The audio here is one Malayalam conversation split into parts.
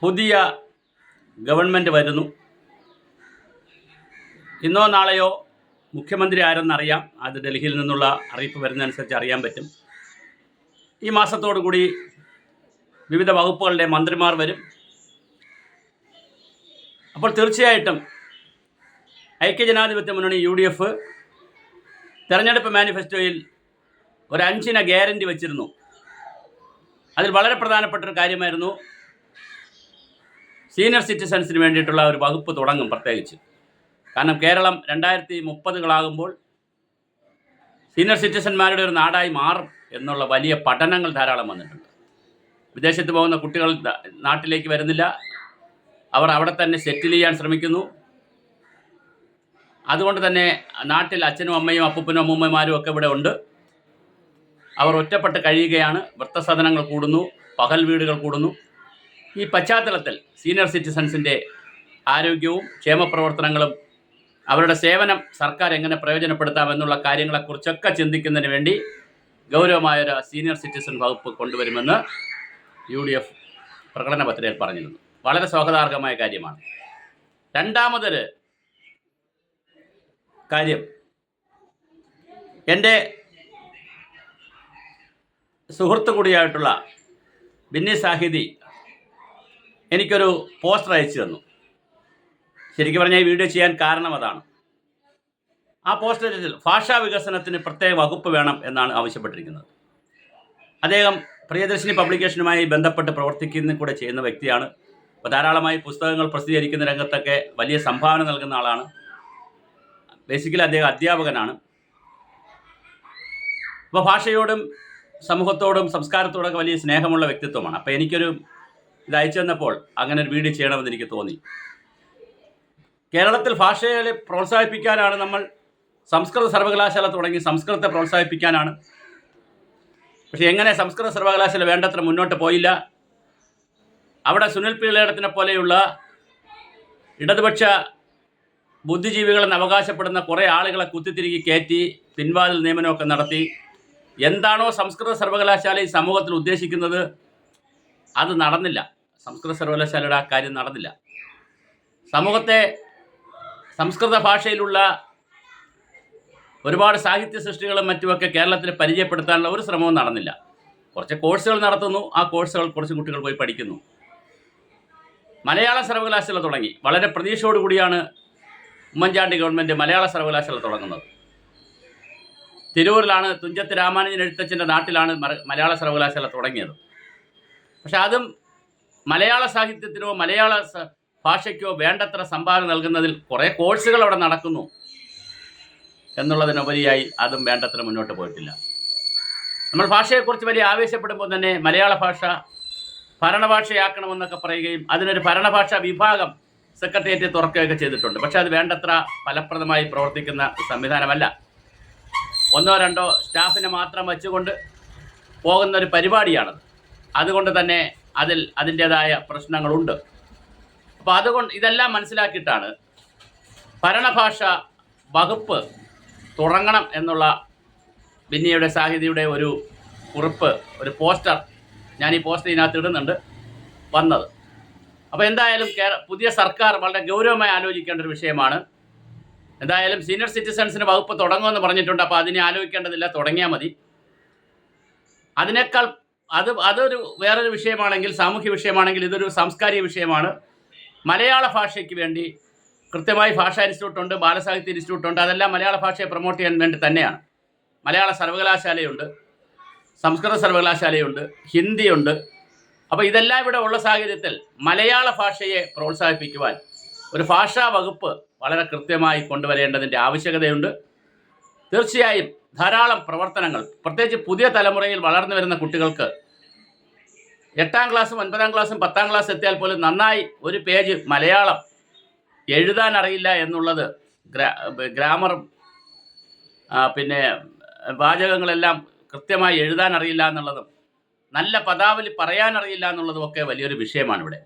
പുതിയ ഗവൺമെൻറ് വരുന്നു. ഇന്നോ നാളെയോ മുഖ്യമന്ത്രി ആരെന്നറിയാം. അത് ഡൽഹിയിൽ നിന്നുള്ള അറിയിപ്പ് വരുന്നതനുസരിച്ച് അറിയാൻ പറ്റും. ഈ മാസത്തോടു കൂടി വിവിധ വകുപ്പുകളുടെ മന്ത്രിമാർ വരും. അപ്പോൾ തീർച്ചയായിട്ടും ഐക്യജനാധിപത്യ മുന്നണി UDF തെരഞ്ഞെടുപ്പ് മാനിഫെസ്റ്റോയിൽ ഒരു 5 ഗ്യാരണ്ടി വച്ചിരുന്നു. അതിൽ വളരെ പ്രധാനപ്പെട്ടൊരു കാര്യമായിരുന്നു സീനിയർ സിറ്റിസൺസിന് വേണ്ടിയിട്ടുള്ള ഒരു വകുപ്പ് തുടങ്ങും. പ്രത്യേകിച്ച് കാരണം കേരളം 2030 സീനിയർ സിറ്റിസന്മാരുടെ ഒരു നാടായി മാറും എന്നുള്ള വലിയ പഠനങ്ങൾ ധാരാളം വന്നിട്ടുണ്ട്. വിദേശത്ത് പോകുന്ന കുട്ടികൾ നാട്ടിലേക്ക് വരുന്നില്ല. അവർ അവിടെ തന്നെ സെറ്റിൽ ചെയ്യാൻ ശ്രമിക്കുന്നു. അതുകൊണ്ട് തന്നെ നാട്ടിൽ അച്ഛനും അമ്മയും അപ്പൂപ്പനും അമ്മൂമ്മമാരും ഒക്കെ ഇവിടെ ഉണ്ട്. അവർ ഒറ്റപ്പെട്ട് കഴിയുകയാണ്. വൃദ്ധസദനങ്ങൾ കൂടുന്നു, പകൽ വീടുകൾ കൂടുന്നു. ഈ പശ്ചാത്തലത്തിൽ സീനിയർ സിറ്റിസൺസിൻ്റെ ആരോഗ്യവും ക്ഷേമപ്രവർത്തനങ്ങളും അവരുടെ സേവനം സർക്കാർ എങ്ങനെ പ്രയോജനപ്പെടുത്താമെന്നുള്ള കാര്യങ്ങളെക്കുറിച്ചൊക്കെ ചിന്തിക്കുന്നതിന് വേണ്ടി ഗൗരവമായൊരു സീനിയർ സിറ്റിസൺ വകുപ്പ് കൊണ്ടുവരുമെന്ന് UDF പ്രകടന പത്രികയിൽ പറഞ്ഞിരുന്നു. വളരെ സ്വാഗതാർഹമായ കാര്യമാണ്. രണ്ടാമതൊരു കാര്യം, എൻ്റെ സുഹൃത്ത് കൂടിയായിട്ടുള്ള ബിന്നി സാഹിതി എനിക്കൊരു പോസ്റ്റർ അയച്ചു തന്നു. ശരിക്കും പറഞ്ഞാൽ ഈ വീഡിയോ ചെയ്യാൻ കാരണം അതാണ്. ആ പോസ്റ്ററിൽ ഭാഷാ വികസനത്തിന് പ്രത്യേക വകുപ്പ് വേണം എന്നാണ് ആവശ്യപ്പെട്ടിരിക്കുന്നത്. അദ്ദേഹം പ്രിയദർശിനി പബ്ലിക്കേഷനുമായി ബന്ധപ്പെട്ട് പ്രവർത്തിക്കുന്ന കൂടെ ചെയ്യുന്ന വ്യക്തിയാണ്. അപ്പോൾ ധാരാളമായി പുസ്തകങ്ങൾ പ്രസിദ്ധീകരിക്കുന്ന രംഗത്തൊക്കെ വലിയ സംഭാവന നൽകുന്ന ആളാണ്. ബേസിക്കലി അദ്ദേഹം അധ്യാപകനാണ്. അപ്പോൾ ഭാഷയോടും സമൂഹത്തോടും സംസ്കാരത്തോടൊക്കെ വലിയ സ്നേഹമുള്ള വ്യക്തിത്വമാണ്. അപ്പോൾ എനിക്കൊരു ഇത് അയച്ചു തന്നപ്പോൾ അങ്ങനെ ഒരു വീഡിയോ ചെയ്യണമെന്ന് എനിക്ക് തോന്നി. കേരളത്തിൽ ഭാഷയെ പ്രോത്സാഹിപ്പിക്കാനാണ് നമ്മൾ സംസ്കൃത സർവകലാശാല തുടങ്ങി. സംസ്കൃതത്തെ പ്രോത്സാഹിപ്പിക്കാനാണ്. പക്ഷേ എങ്ങനെ സംസ്കൃത സർവകലാശാല വേണ്ടത്ര മുന്നോട്ട് പോയില്ല. അവിടെ സുനിൽ പിള്ളേടത്തിനെ പോലെയുള്ള ഇടതുപക്ഷ ബുദ്ധിജീവികളെന്ന് അവകാശപ്പെടുന്ന കുറേ ആളുകളെ കുത്തിത്തിരികി കയറ്റി പിൻവാതിൽ നിയമനമൊക്കെ നടത്തി. എന്താണോ സംസ്കൃത സർവകലാശാല ഈ സമൂഹത്തിൽ ഉദ്ദേശിക്കുന്നത് അത് നടന്നില്ല. സംസ്കൃത സർവകലാശാലയുടെ ആ കാര്യം നടന്നില്ല. സമൂഹത്തെ സംസ്കൃത ഭാഷയിലുള്ള ഒരുപാട് സാഹിത്യ സൃഷ്ടികളും മറ്റുമൊക്കെ കേരളത്തിൽ പരിചയപ്പെടുത്താനുള്ള ഒരു ശ്രമവും നടന്നില്ല. കുറച്ച് കോഴ്സുകൾ നടത്തുന്നു. ആ കോഴ്സുകൾ കുറച്ച് കുട്ടികൾ പോയി പഠിക്കുന്നു. മലയാള സർവകലാശാല തുടങ്ങി. വളരെ പ്രതീക്ഷയോടുകൂടിയാണ് ഉമ്മൻചാണ്ടി ഗവൺമെൻറ് മലയാള സർവകലാശാല തുടങ്ങുന്നത്. തിരൂരിലാണ് തുഞ്ചത്ത് രാമാനുജൻ എഴുത്തച്ഛൻ്റെ നാട്ടിലാണ് മലയാള സർവകലാശാല തുടങ്ങിയത്. പക്ഷെ അതും മലയാള സാഹിത്യത്തിനോ മലയാള ഭാഷയ്ക്കോ വേണ്ടത്ര സംഭാവന നൽകുന്നതിൽ കുറേ കോഴ്സുകൾ അവിടെ നടക്കുന്നു എന്നുള്ളതിനുപരിയായി അതും വേണ്ടത്ര മുന്നോട്ട് പോയിട്ടില്ല. നമ്മൾ ഭാഷയെക്കുറിച്ച് വലിയ ആവേശപ്പെടുമ്പോൾ തന്നെ മലയാള ഭാഷ ഭരണഭാഷയാക്കണമെന്നൊക്കെ പറയുകയും അതിനൊരു ഭരണഭാഷാ വിഭാഗം സെക്രട്ടേറിയറ്റ് തുറക്കുകയൊക്കെ ചെയ്തിട്ടുണ്ട്. പക്ഷെ അത് വേണ്ടത്ര ഫലപ്രദമായി പ്രവർത്തിക്കുന്ന സംവിധാനമല്ല. 1-2 സ്റ്റാഫിനെ മാത്രം വെച്ചുകൊണ്ട് പോകുന്നൊരു പരിപാടിയാണത്. അതുകൊണ്ട് തന്നെ അതിൻ്റേതായ പ്രശ്നങ്ങളുണ്ട്. അപ്പോൾ അതുകൊണ്ട് ഇതെല്ലാം മനസ്സിലാക്കിയിട്ടാണ് ഭരണഭാഷ വകുപ്പ് തുടങ്ങണം എന്നുള്ള ബിന്നിയുടെ സാഹിതിയുടെ ഒരു കുറിപ്പ്, ഒരു പോസ്റ്റർ, ഞാൻ ഈ പോസ്റ്റർ ഇതിനകത്ത് ഇടുന്നുണ്ട്, വന്നത്. അപ്പോൾ എന്തായാലും പുതിയ സർക്കാർ വളരെ ഗൗരവമായി ആലോചിക്കേണ്ട ഒരു വിഷയമാണ്. എന്തായാലും സീനിയർ സിറ്റിസൺസിന് വകുപ്പ് തുടങ്ങുമെന്ന് പറഞ്ഞിട്ടുണ്ട്. അപ്പോൾ അതിനെ ആലോചിക്കേണ്ടതില്ല, തുടങ്ങിയാൽ മതി. അതിനേക്കാൾ അതൊരു വേറൊരു വിഷയമാണെങ്കിൽ, സാമൂഹ്യ വിഷയമാണെങ്കിൽ, ഇതൊരു സാംസ്കാരിക വിഷയമാണ്. മലയാള ഭാഷയ്ക്ക് വേണ്ടി കൃത്യമായി ഭാഷാ ഇൻസ്റ്റിറ്റ്യൂട്ടുണ്ട്, ബാലസാഹിത്യ ഇൻസ്റ്റിറ്റ്യൂട്ടുണ്ട്. അതെല്ലാം മലയാള ഭാഷയെ പ്രൊമോട്ട് ചെയ്യാൻ വേണ്ടി തന്നെയാണ്. മലയാള സർവകലാശാലയുണ്ട്, സംസ്കൃത സർവകലാശാലയുണ്ട്, ഹിന്ദിയുണ്ട്. അപ്പോൾ ഇതെല്ലാം ഇവിടെ ഉള്ള സാഹചര്യത്തിൽ മലയാള ഭാഷയെ പ്രോത്സാഹിപ്പിക്കുവാൻ ഒരു ഭാഷാ വകുപ്പ് വളരെ കൃത്യമായി കൊണ്ടുവരേണ്ടതിൻ്റെ ആവശ്യകതയുണ്ട്. തീർച്ചയായും ധാരാളം പ്രവർത്തനങ്ങൾ, പ്രത്യേകിച്ച് പുതിയ തലമുറയിൽ വളർന്നു വരുന്ന കുട്ടികൾക്ക് 8ാം ക്ലാസ്സും 9ാം ക്ലാസ്സും 10ാം ക്ലാസ് എത്തിയാൽ പോലും നന്നായി ഒരു പേജ് മലയാളം എഴുതാൻ അറിയില്ല എന്നുള്ളത്, ഗ്രാമറും പിന്നെ വാചകങ്ങളെല്ലാം കൃത്യമായി എഴുതാൻ അറിയില്ല എന്നുള്ളതും നല്ല പദാവലി പറയാനറിയില്ല എന്നുള്ളതും ഒക്കെ വലിയൊരു വിഷയമാണ് ഇവിടെ.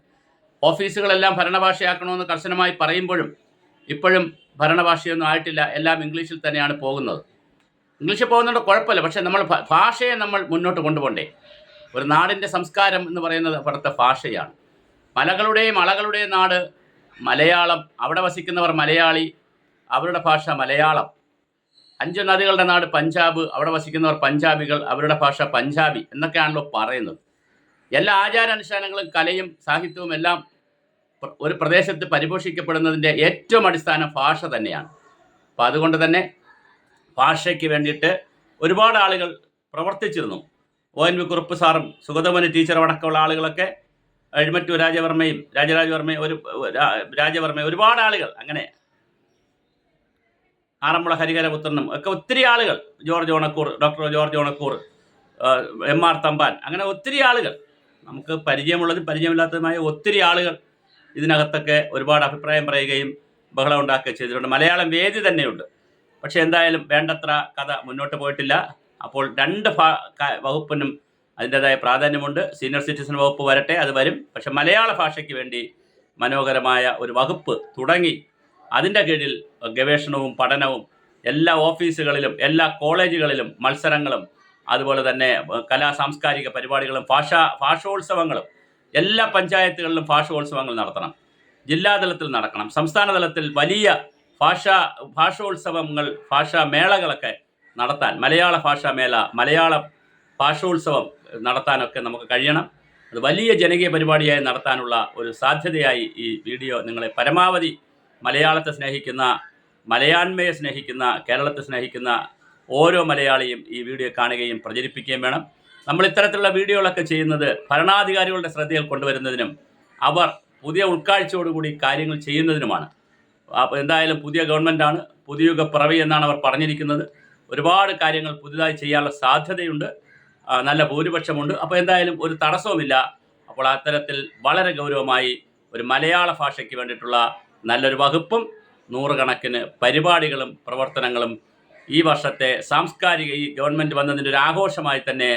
ഓഫീസുകളെല്ലാം ഭരണഭാഷയാക്കണമെന്ന് കർശനമായി പറയുമ്പോഴും ഇപ്പോഴും ഭരണഭാഷയൊന്നും ആയിട്ടില്ല. എല്ലാം ഇംഗ്ലീഷിൽ തന്നെയാണ് പോകുന്നത്. ഇംഗ്ലീഷിൽ പോകുന്നുണ്ട്, കുഴപ്പമില്ല. പക്ഷേ നമ്മൾ ഭാഷയെ നമ്മൾ മുന്നോട്ട് കൊണ്ടുപോകണ്ടേ? ഒരു നാടിൻ്റെ സംസ്കാരം എന്ന് പറയുന്നത് അവിടുത്തെ ഭാഷയാണ്. മലകളുടെയും അളകളുടെയും നാട് മലയാളം, അവിടെ വസിക്കുന്നവർ മലയാളി, അവരുടെ ഭാഷ മലയാളം. 5 നദികളുടെ നാട് പഞ്ചാബ്, അവിടെ വസിക്കുന്നവർ പഞ്ചാബികൾ, അവരുടെ ഭാഷ പഞ്ചാബി എന്നൊക്കെയാണല്ലോ പറയുന്നത്. എല്ലാ ആചാരാനുഷ്ഠാനങ്ങളും കലയും സാഹിത്യവും എല്ലാം ഒരു പ്രദേശത്ത് പരിപോഷിക്കപ്പെടുന്നതിൻ്റെ ഏറ്റവും അടിസ്ഥാനം ഭാഷ തന്നെയാണ്. അപ്പം അതുകൊണ്ട് തന്നെ ഭാഷയ്ക്ക് വേണ്ടിയിട്ട് ഒരുപാട് ആളുകൾ പ്രവർത്തിച്ചിരുന്നു. ONV കുറുപ്പ് സാറും സുഗതമണി ടീച്ചറും അടക്കമുള്ള ആളുകളൊക്കെ, എഴുമറ്റൂർ രാജവർമ്മയും രാജവർമ്മയും ഒരുപാട് ആളുകൾ, അങ്ങനെ ആറന്മുള ഹരിഹരപുത്രനും ഒക്കെ ഒത്തിരി ആളുകൾ, doctor George Onakkoor, MR Thampan, അങ്ങനെ ഒത്തിരി ആളുകൾ, നമുക്ക് പരിചയമുള്ളതും പരിചയമില്ലാത്തതുമായ ഒത്തിരി ആളുകൾ ഇതിനകത്തൊക്കെ ഒരുപാട് അഭിപ്രായം പറയുകയും ബഹളം ഉണ്ടാക്കുകയും ചെയ്തിട്ടുണ്ട്. മലയാളം വേദി തന്നെയുണ്ട്. പക്ഷേ എന്തായാലും വേണ്ടത്ര കഥ മുന്നോട്ട് പോയിട്ടില്ല. അപ്പോൾ 2 വകുപ്പിനും അതിൻ്റെതായ പ്രാധാന്യമുണ്ട്. സീനിയർ സിറ്റിസൺ വകുപ്പ് വരട്ടെ, അത് വരും. പക്ഷെ മലയാള ഭാഷയ്ക്ക് വേണ്ടി മനോഹരമായ ഒരു വകുപ്പ് തുടങ്ങി അതിൻ്റെ കീഴിൽ ഗവേഷണവും പഠനവും എല്ലാ ഓഫീസുകളിലും എല്ലാ കോളേജുകളിലും മത്സരങ്ങളും അതുപോലെ തന്നെ കലാ സാംസ്കാരിക പരിപാടികളും ഭാഷോത്സവങ്ങളും എല്ലാ പഞ്ചായത്തുകളിലും ഭാഷോത്സവങ്ങൾ നടത്തണം. ജില്ലാതലത്തിൽ നടക്കണം. സംസ്ഥാന തലത്തിൽ വലിയ ഭാഷോത്സവങ്ങൾ, ഭാഷാമേളകളൊക്കെ നടത്താൻ, മലയാള ഭാഷാമേള, മലയാള ഭാഷോത്സവം നടത്താനൊക്കെ നമുക്ക് കഴിയണം. അത് വലിയ ജനകീയ പരിപാടിയായി നടത്താനുള്ള ഒരു സാധ്യതയായി ഈ വീഡിയോ നിങ്ങളെ പരമാവധി മലയാളത്തെ സ്നേഹിക്കുന്ന, മലയാണ്മയെ സ്നേഹിക്കുന്ന, കേരളത്തെ സ്നേഹിക്കുന്ന ഓരോ മലയാളിയും ഈ വീഡിയോ കാണുകയും പ്രചരിപ്പിക്കുകയും വേണം. നമ്മൾ ഇത്തരത്തിലുള്ള വീഡിയോകളൊക്കെ ചെയ്യുന്നത് ഭരണാധികാരികളുടെ ശ്രദ്ധയിൽ കൊണ്ടുവരുന്നതിനും അവർ പുതിയ ഉൾക്കാഴ്ചയോടുകൂടി കാര്യങ്ങൾ ചെയ്യുന്നതിനുമാണ്. അപ്പോൾ എന്തായാലും പുതിയ ഗവൺമെൻറ്റാണ്, പുതിയുഗ പിറവി എന്നാണ് അവർ പറഞ്ഞിരിക്കുന്നത്. ഒരുപാട് കാര്യങ്ങൾ പുതുതായി ചെയ്യാനുള്ള സാധ്യതയുണ്ട്, നല്ല ഭൂരിപക്ഷമുണ്ട്. അപ്പോൾ എന്തായാലും ഒരു തടസ്സവുമില്ല. അപ്പോൾ അത്തരത്തിൽ വളരെ ഗൗരവമായി ഒരു മലയാള ഭാഷയ്ക്ക് വേണ്ടിയിട്ടുള്ള നല്ലൊരു വകുപ്പും 100 കണക്കിന് പരിപാടികളും പ്രവർത്തനങ്ങളും ഈ വർഷത്തെ ഈ ഗവൺമെൻറ് വന്നതിൻ്റെ ഒരു ആഘോഷമായി തന്നെ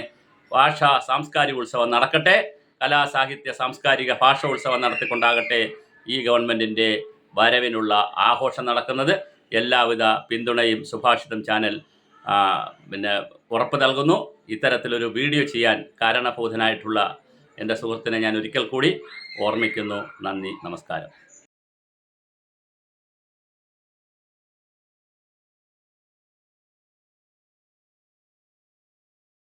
ഭാഷാ സാംസ്കാരിക ഉത്സവം നടക്കട്ടെ. കലാ സാഹിത്യ സാംസ്കാരിക ഭാഷോത്സവം നടത്തിക്കൊണ്ടാകട്ടെ ഈ ഗവൺമെൻറ്റിൻ്റെ വരവിനുള്ള ആഘോഷം നടക്കുന്നത്. എല്ലാവിധ പിന്തുണയും സുഭാഷിതം ചാനൽ ഉറപ്പ് നൽകുന്നു. ഇത്തരത്തിലൊരു വീഡിയോ ചെയ്യാൻ കാരണഭൂതനായിട്ടുള്ള എൻ്റെ സുഹൃത്തിനെ ഞാൻ ഒരിക്കൽ കൂടി ഓർമ്മിക്കുന്നു. നന്ദി, നമസ്കാരം.